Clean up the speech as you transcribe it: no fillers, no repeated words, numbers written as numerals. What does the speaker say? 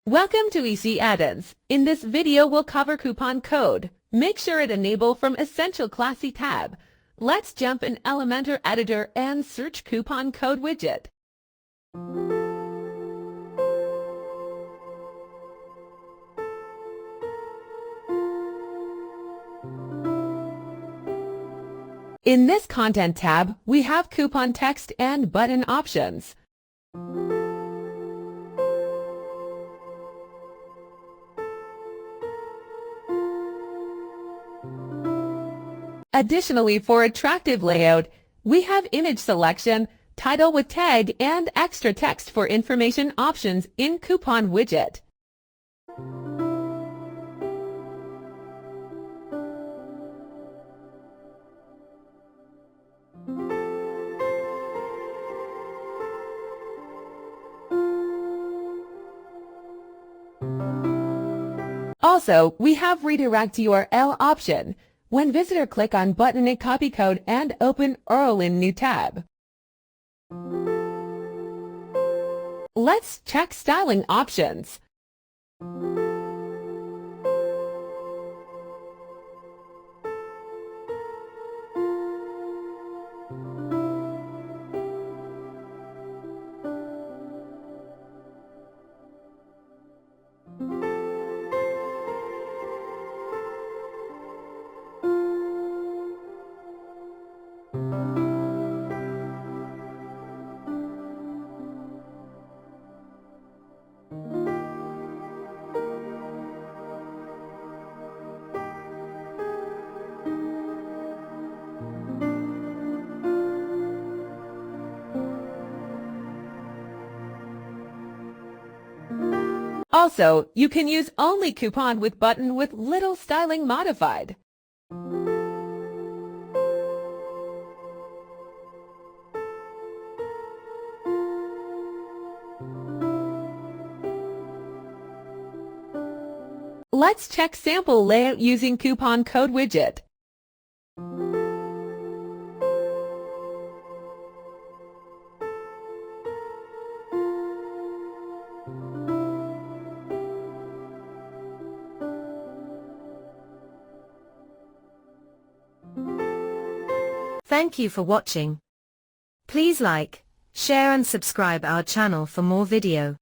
Welcome to EC Add-ins. In this video, we'll cover coupon code. Make sure it enable from Essential Classy tab. Let's jump in Elementor editor and search coupon code widget. In this Content tab, we have coupon text and button options. Additionally, for attractive layout, we have image selection, title with tag, and extra text for information options in coupon widget. Also, we have redirect URL option. When visitor click on button and copy code and open URL in new tab. Let's check styling options. Also, you can use only coupon with button with little styling modified. Let's check sample layout using coupon code widget. Thank you for watching. Please like, share and subscribe our channel for more video.